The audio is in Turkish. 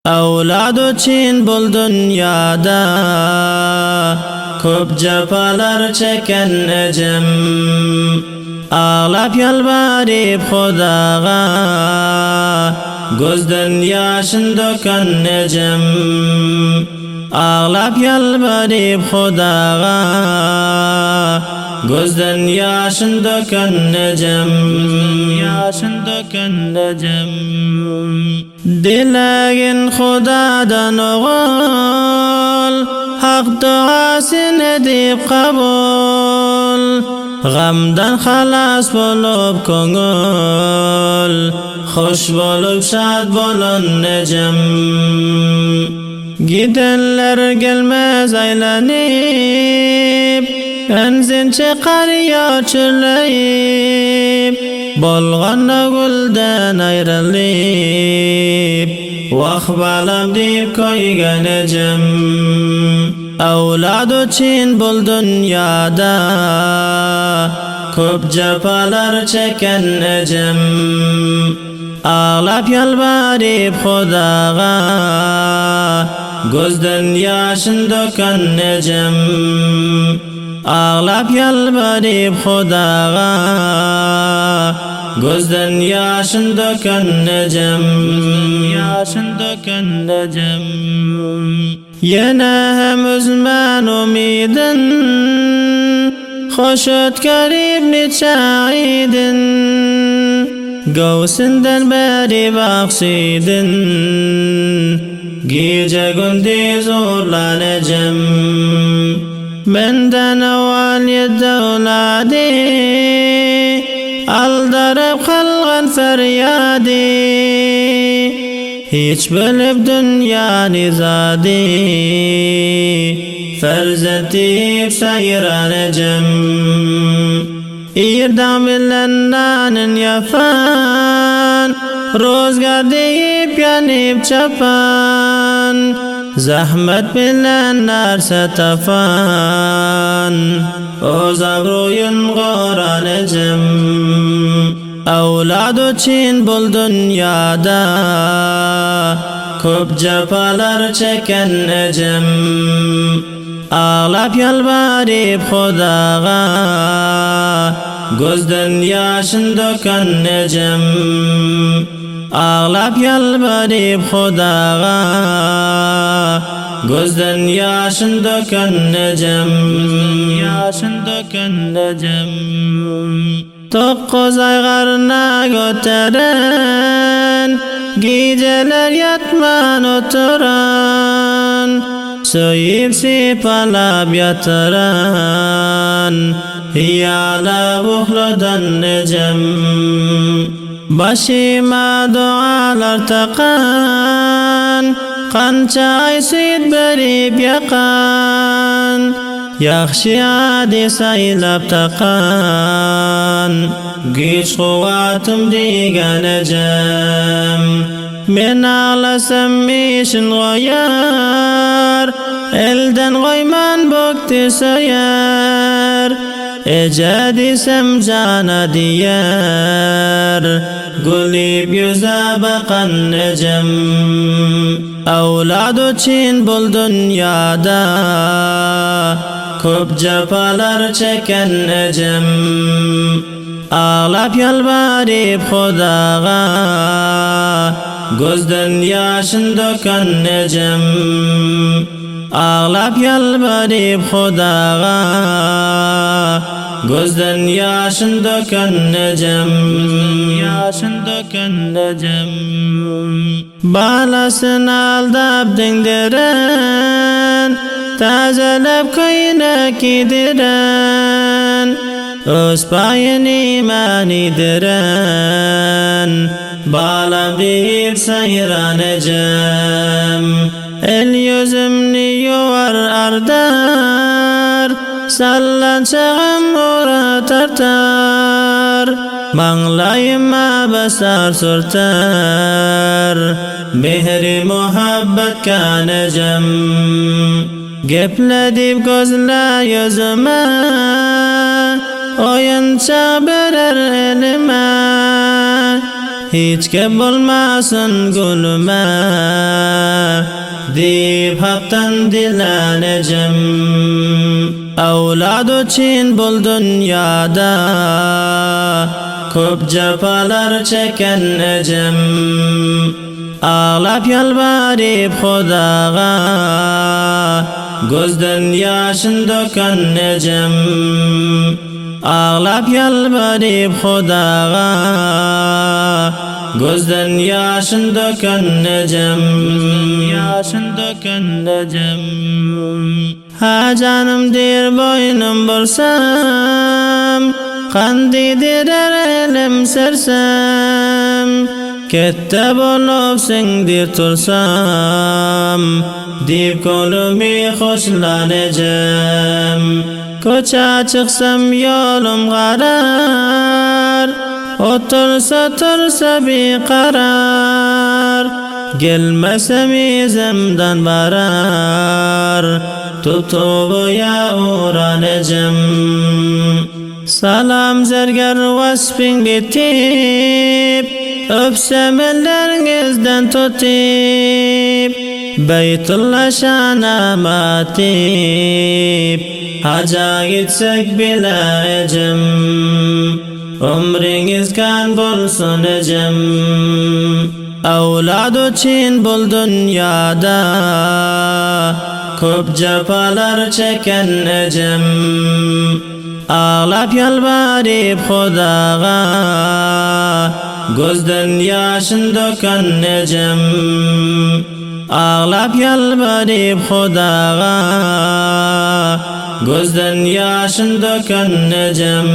Avlad uchun bul dunyoda ko'p jafolar chekkan ejim, ağlab yalvarib Xudoga ko'zdan yoshin to'kkan ejim, ağlab yalvarib Xudoga ko'zdan yoshin to'kkan ejim, dilagin Xudodan o'g'il, haq duosini deb qabul, g'amdan xalos bo'lib ko'ngil, xush bo'lib shod bo'lun ejim. Gidenler gelmez aylanib, enzin chiqar yochilib, bo'lg'anda guldan ayrilib, vah balam deb ko'ygan ejim. Avlod uchun bul dunyoda ko'p jafolar chekkan ejim, ağlab yalvarib Xudoga ko'zdan yoshin to'kkan ejim, ağlab yalvarib Xudoga ko'zdan yoshin to'kkan ejim. Yana ham uzman umidin, xo'sh o'tkar necha aydin, gavsindan beri baxsidin, gece gündüz uğurlanacağım. Benden avval yedi avladi, aldarıp kalgan feryadi, hiç bölüp dünyanı zadi, ferzet deyip sayranacağım. İrdam bilen nanin yapan, rozgar deyip yanıp çapan, zahmet bilen narsa tapan, o zavruyun qoranacağım. Avlod uchun bul dunyoda ko'p jafolar chekkan ejim, ağlab yalvarib Xudoga ko'zdan yoshin to'kkan ejim, ağlab yalvarib Xudoga ko'zdan yoshin to'kkan ejim. To'qqiz oy qarna ko'taran, geceler yatman o'tiran, so'yib sipalab yotiran, hiyalab uxladan ejim. Başıma dualar taqan, qancha ay suyut berib yaqan, yaxshi hadis aylab taqan, güch quvvatim degan ejim. Men ağlasam ishin qo'yar, eldan qo'yman bo'kti so'yar, eja desam jana diyar, gulib yuza baqan ejim. Avlod uchun bul dunyoda ko'p jafolar chekkan ejim, ağlab yalvarib Xudoga ko'zdan yoshin to'kkan ejim, ağlab yalvarib Xudoga ko'zdan yoshin to'kkan ejim. Balasın aldab dingdiren, tazalab ko'ynak kiydiren, o'z payin iman idiren, balam deyip sayranacağım. El yüzümni yuvar ardar, sallanchag'im ura tartar, manglayima basar surtar, mehri muhabbat kanacağım. Gepla deb ko'zla yuzima, o'yinchoq berar elima, hechga bo'lmasin gulma deb haqdan dilanajim. Avlod uchun bul dunyoda ko'p jafolar chekkan ejim. Ağlab yalvarib Xudoga ko'zdan yoshin to'kkan ejim. Ağlab yalvarib Xudoga ko'zdan yoshin to'kkan ejim. Ha canım der boynum bo'lsam, qandaydir elim sersam, katta bo'lib sen der tursam, deb ko'nglimga xo'shlanajam. Ko'cha chiqsam yo'lim g'arar, o'tirsa beqarar, gelmasam izimdan barar, tutubuya uğranacım. Salam zargar vasfing bitib, öpsem ellerinizden tutib, Beytullah şanama tib, haca gitsek bilacım. Umringiz kan bulsun ecim. Avlod uchun bul dunyoda ko'p jafolar chekkan ejim. Ağlab yalvarib Xudoga ko'zdan yoshin to'kkan ejim. Ağlab yalvarib Xudoga ko'zdan yoshin to'kkan ejim.